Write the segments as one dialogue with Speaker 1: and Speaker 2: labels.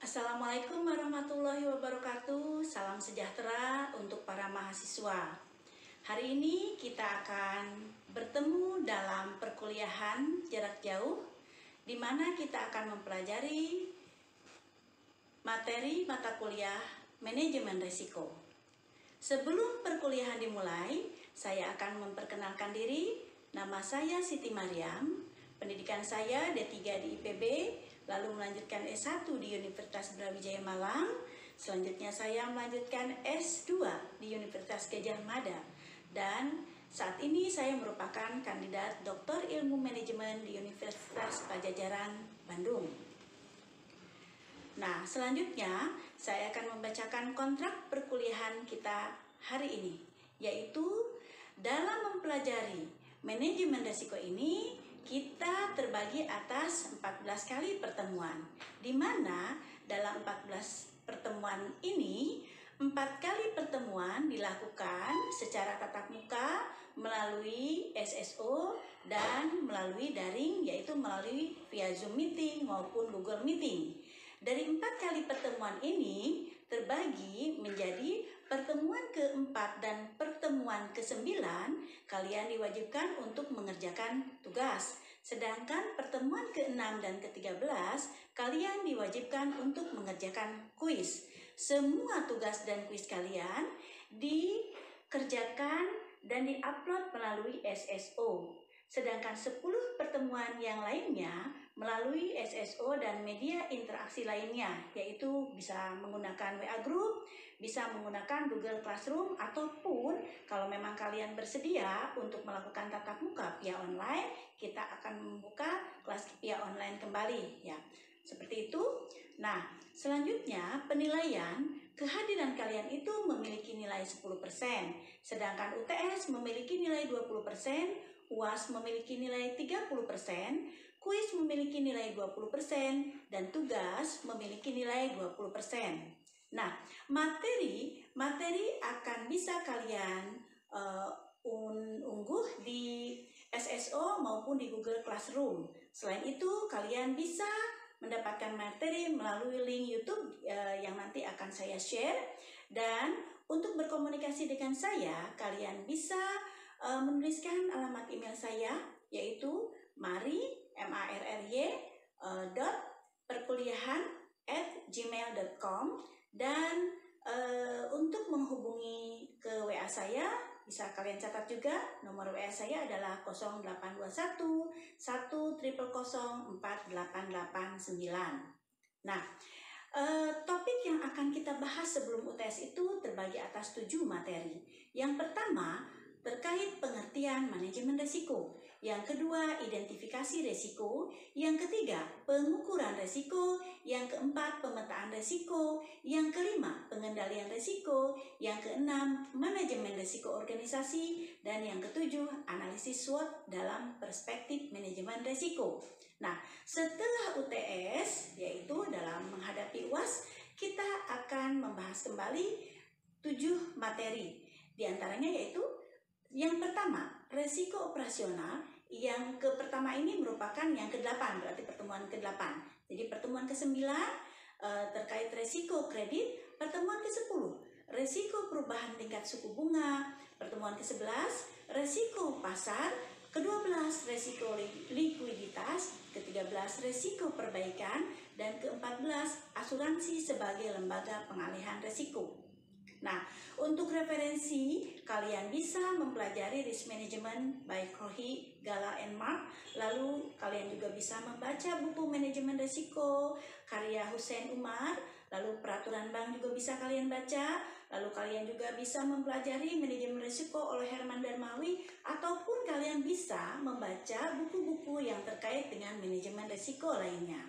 Speaker 1: Assalamualaikum warahmatullahi wabarakatuh. Salam sejahtera untuk para mahasiswa. Hari ini kita akan bertemu dalam perkuliahan jarak jauh, di mana kita akan mempelajari materi mata kuliah manajemen risiko. Sebelum perkuliahan dimulai, saya akan memperkenalkan diri. Nama saya Siti Mariam, pendidikan saya D3 di IPB, lalu melanjutkan S1 di Universitas Brawijaya Malang. Selanjutnya saya melanjutkan S2 di Universitas Gadjah Mada. Dan saat ini saya merupakan kandidat Doktor Ilmu Manajemen di Universitas Padjadjaran, Bandung. Nah, selanjutnya saya akan membacakan kontrak perkuliahan kita hari ini, yaitu dalam mempelajari manajemen risiko ini kita terbagi atas 14 kali pertemuan, di mana dalam 14 pertemuan ini 4 kali pertemuan dilakukan secara tatap muka melalui SSO dan melalui daring, yaitu melalui via Zoom meeting maupun Google Meeting. Dari 4 kali pertemuan ini terbagi menjadi pertemuan keempat dan pertemuan ke-9 kalian diwajibkan untuk mengerjakan tugas. Sedangkan pertemuan ke-6 dan ke-13 kalian diwajibkan untuk mengerjakan kuis. Semua tugas dan kuis kalian dikerjakan dan diupload melalui SSO. Sedangkan 10 pertemuan yang lainnya melalui SSO dan media interaksi lainnya, yaitu bisa menggunakan WA Group, bisa menggunakan Google Classroom, ataupun kalau memang kalian bersedia untuk melakukan tatap muka via online, kita akan membuka kelas via online kembali, ya. Seperti itu. Nah, selanjutnya penilaian kehadiran kalian itu memiliki nilai 10%, sedangkan UTS memiliki nilai 20%, UAS memiliki nilai 30%, kuis memiliki nilai 20%, dan tugas memiliki nilai 20%. Nah, materi akan bisa kalian unggah di SSO maupun di Google Classroom. Selain itu, kalian bisa mendapatkan materi melalui link YouTube yang nanti akan saya share. Dan untuk berkomunikasi dengan saya, kalian bisa menuliskan alamat email saya, yaitu perkuliahan@gmail.com. Dan untuk menghubungi ke WA saya, bisa kalian catat juga. Nomor WA saya adalah 0821 100 4889. Nah, topik yang akan kita bahas sebelum UTS itu terbagi atas 7 materi. Yang pertama, terkait pengertian manajemen risiko. Yang kedua, identifikasi risiko. Yang ketiga, pengukuran risiko. Yang keempat, pemetaan risiko. Yang kelima, pengendalian risiko. Yang keenam, manajemen risiko organisasi. Dan yang ketujuh, analisis SWOT dalam perspektif manajemen risiko. Nah, setelah UTS, yaitu dalam menghadapi UAS, kita akan membahas kembali 7 materi. Di antaranya yaitu yang pertama, resiko operasional. Yang pertama ini merupakan yang ke-8, berarti pertemuan ke-8. Jadi pertemuan ke-9 terkait resiko kredit, pertemuan ke-10 resiko perubahan tingkat suku bunga, pertemuan ke-11 resiko pasar, ke-12 resiko likuiditas, ke-13 resiko perbaikan, dan ke-14 asuransi sebagai lembaga pengalihan resiko. Nah, untuk referensi, kalian bisa mempelajari Risk Management by Krohi, Gala, and Mark. Lalu kalian juga bisa membaca buku Manajemen Risiko karya Hussein Umar. Lalu peraturan bank juga bisa kalian baca. Lalu kalian juga bisa mempelajari Manajemen Risiko oleh Herman Darmawi. Ataupun kalian bisa membaca buku-buku yang terkait dengan manajemen risiko lainnya.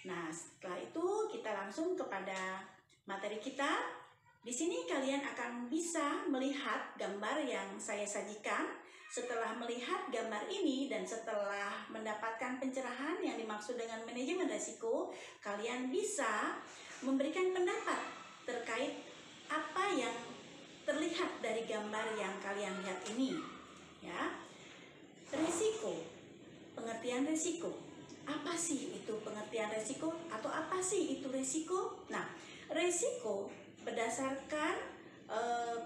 Speaker 1: Nah, setelah itu kita langsung kepada materi kita. Di sini kalian akan bisa melihat gambar yang saya sajikan. Setelah melihat gambar ini dan setelah mendapatkan pencerahan yang dimaksud dengan manajemen risiko, kalian bisa memberikan pendapat terkait apa yang terlihat dari gambar yang kalian lihat ini. Ya, risiko, pengertian risiko. Apa sih itu pengertian resiko atau apa sih itu resiko? Nah, resiko berdasarkan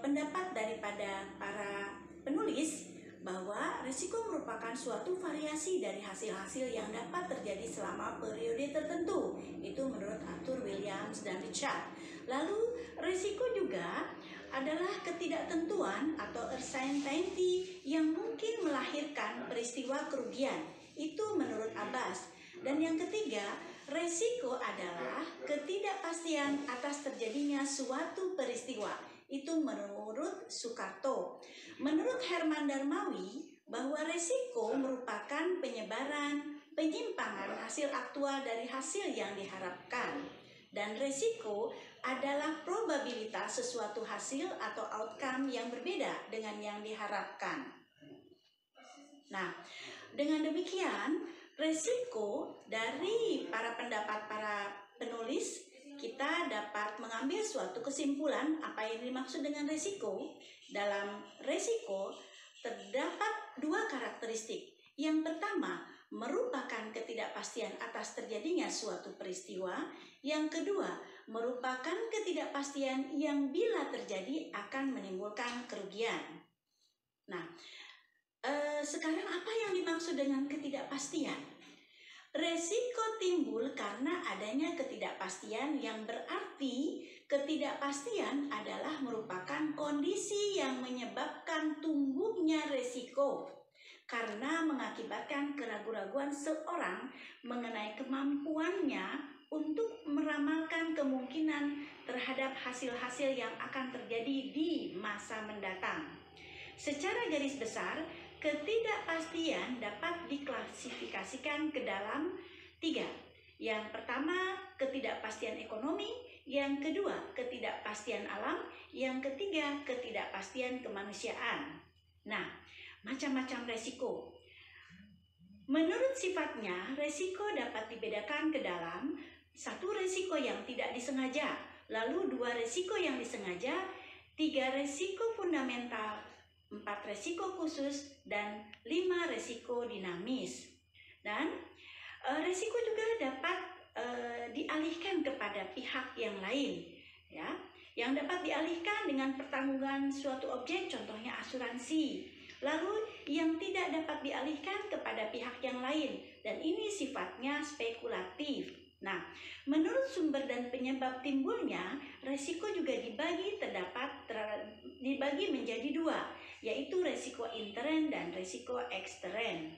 Speaker 1: pendapat daripada para penulis bahwa risiko merupakan suatu variasi dari hasil-hasil yang dapat terjadi selama periode tertentu. Itu menurut Arthur Williams dan Richard. Lalu risiko juga adalah ketidaktentuan atau uncertainty yang mungkin melahirkan peristiwa kerugian. Itu menurut Abbas. Dan yang ketiga, resiko adalah ketidakpastian atas terjadinya suatu peristiwa. Itu menurut Soekarto. Menurut Herman Darmawi, bahwa resiko merupakan penyebaran, penyimpangan hasil aktual dari hasil yang diharapkan. Dan resiko adalah probabilitas sesuatu hasil atau outcome yang berbeda dengan yang diharapkan. Nah, dengan demikian, resiko dari para pendapat para penulis, kita dapat mengambil suatu kesimpulan apa yang dimaksud dengan resiko. Dalam resiko terdapat dua karakteristik. Yang pertama, merupakan ketidakpastian atas terjadinya suatu peristiwa. Yang kedua, merupakan ketidakpastian yang bila terjadi akan menimbulkan kerugian. Nah, sekarang apa yang dimaksud dengan ketidakpastian? Resiko timbul karena adanya ketidakpastian, yang berarti ketidakpastian adalah merupakan kondisi yang menyebabkan tumbuhnya resiko karena mengakibatkan keraguan-raguan seorang mengenai kemampuannya untuk meramalkan kemungkinan terhadap hasil-hasil yang akan terjadi di masa mendatang. Secara garis besar, ketidakpastian dapat diklasifikasikan ke dalam tiga. Yang pertama, ketidakpastian ekonomi. Yang kedua, ketidakpastian alam. Yang ketiga, ketidakpastian kemanusiaan. Nah, macam-macam resiko. Menurut sifatnya, resiko dapat dibedakan ke dalam satu, resiko yang tidak disengaja, lalu dua, resiko yang disengaja, tiga, resiko fundamental, 4 resiko khusus, dan 5 resiko dinamis. Dan resiko juga dapat dialihkan kepada pihak yang lain, ya, yang dapat dialihkan dengan pertanggungan suatu objek, contohnya asuransi. Lalu yang tidak dapat dialihkan kepada pihak yang lain, dan ini sifatnya spekulatif. Nah, menurut sumber dan penyebab timbulnya, resiko juga dibagi menjadi dua, yaitu resiko intern dan resiko ekstern.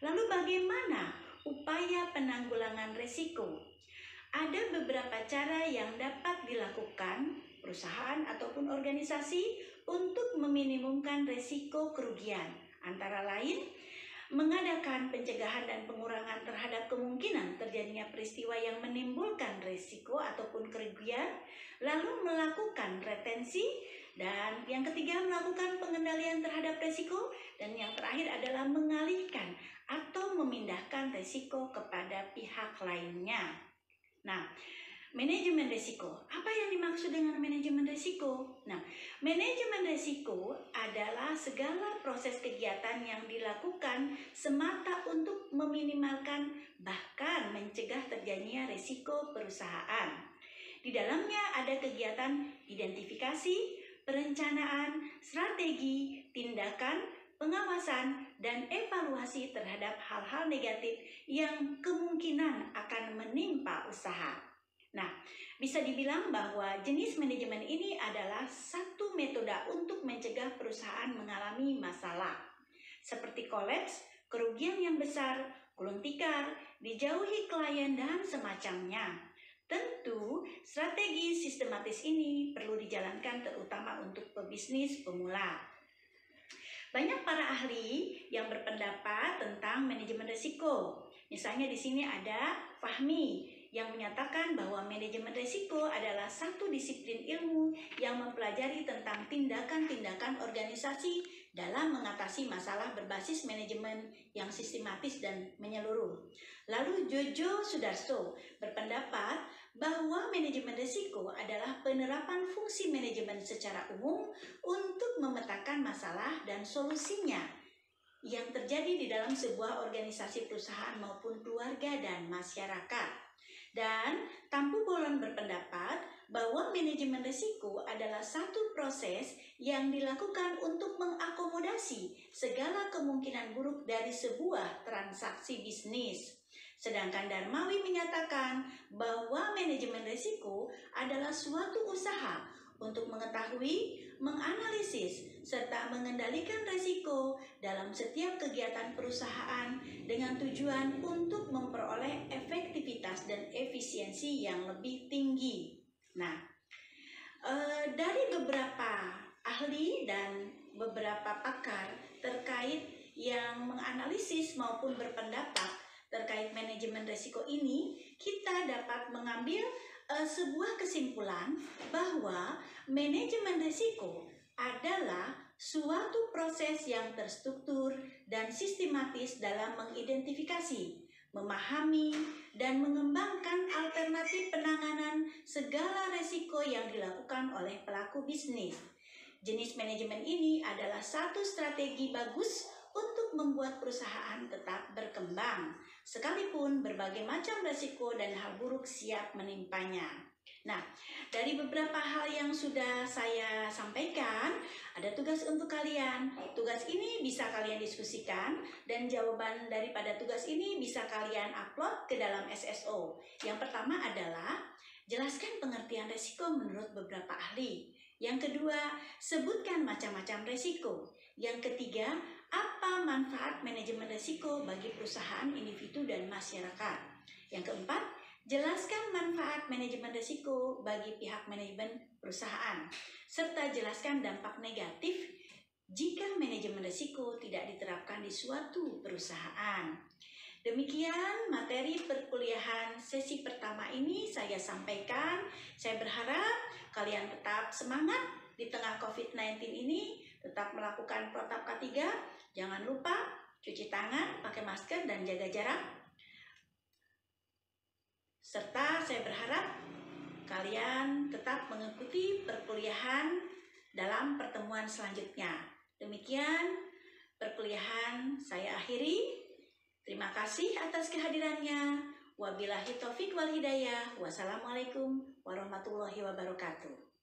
Speaker 1: Lalu bagaimana upaya penanggulangan resiko? Ada beberapa cara yang dapat dilakukan perusahaan ataupun organisasi untuk meminimumkan resiko kerugian. Antara lain, mengadakan pencegahan dan pengurangan terhadap kemungkinan terjadinya peristiwa yang menimbulkan resiko ataupun kerugian, lalu melakukan retensi, dan yang ketiga melakukan pengendalian terhadap resiko, dan yang terakhir adalah mengalihkan atau memindahkan resiko kepada pihak lainnya. Nah, manajemen risiko. Apa yang dimaksud dengan manajemen risiko? Nah, manajemen risiko adalah segala proses kegiatan yang dilakukan semata untuk meminimalkan bahkan mencegah terjadinya risiko perusahaan. Di dalamnya ada kegiatan identifikasi, perencanaan, strategi, tindakan, pengawasan, dan evaluasi terhadap hal-hal negatif yang kemungkinan akan menimpa usaha. Nah, bisa dibilang bahwa jenis manajemen ini adalah satu metode untuk mencegah perusahaan mengalami masalah, seperti kolaps, kerugian yang besar, gulung tikar, dijauhi klien, dan semacamnya. Tentu, strategi sistematis ini perlu dijalankan terutama untuk pebisnis pemula. Banyak para ahli yang berpendapat tentang manajemen risiko. Misalnya di sini ada Fahmi yang menyatakan bahwa manajemen risiko adalah satu disiplin ilmu yang mempelajari tentang tindakan-tindakan organisasi dalam mengatasi masalah berbasis manajemen yang sistematis dan menyeluruh. Lalu Jojo Sudarso berpendapat bahwa manajemen risiko adalah penerapan fungsi manajemen secara umum untuk memetakan masalah dan solusinya yang terjadi di dalam sebuah organisasi perusahaan maupun keluarga dan masyarakat. Dan Tampu Bolon berpendapat bahwa manajemen risiko adalah satu proses yang dilakukan untuk mengakomodasi segala kemungkinan buruk dari sebuah transaksi bisnis. Sedangkan Darmawi menyatakan bahwa manajemen risiko adalah suatu usaha untuk mengetahui, menganalisis, serta mengendalikan risiko dalam setiap kegiatan perusahaan dengan tujuan untuk memperoleh efektivitas dan efisiensi yang lebih tinggi. Nah, dari beberapa ahli dan beberapa pakar terkait yang menganalisis maupun berpendapat terkait manajemen risiko ini, kita dapat mengambil sebuah kesimpulan bahwa manajemen risiko adalah suatu proses yang terstruktur dan sistematis dalam mengidentifikasi, memahami, dan mengembangkan alternatif penanganan segala risiko yang dilakukan oleh pelaku bisnis. Jenis manajemen ini adalah satu strategi bagus untuk membuat perusahaan tetap berkembang, sekalipun berbagai macam risiko dan hal buruk siap menimpanya. Nah, dari beberapa hal yang sudah saya sampaikan, ada tugas untuk kalian. Tugas ini bisa kalian diskusikan dan jawaban daripada tugas ini bisa kalian upload ke dalam SSO. Yang pertama adalah jelaskan pengertian risiko menurut beberapa ahli. Yang kedua, sebutkan macam-macam risiko. Yang ketiga, apa manfaat manajemen risiko bagi perusahaan, individu, dan masyarakat. Yang keempat, jelaskan manfaat manajemen risiko bagi pihak manajemen perusahaan, serta jelaskan dampak negatif jika manajemen risiko tidak diterapkan di suatu perusahaan. Demikian materi perkuliahan sesi pertama ini saya sampaikan. Saya berharap kalian tetap semangat di tengah COVID-19 ini, tetap melakukan protap K3. Jangan lupa cuci tangan, pakai masker, dan jaga jarak. Serta saya berharap kalian tetap mengikuti perkuliahan dalam pertemuan selanjutnya. Demikian perkuliahan saya akhiri. Terima kasih atas kehadirannya. Wabillahi taufik wal hidayah. Wassalamualaikum warahmatullahi wabarakatuh.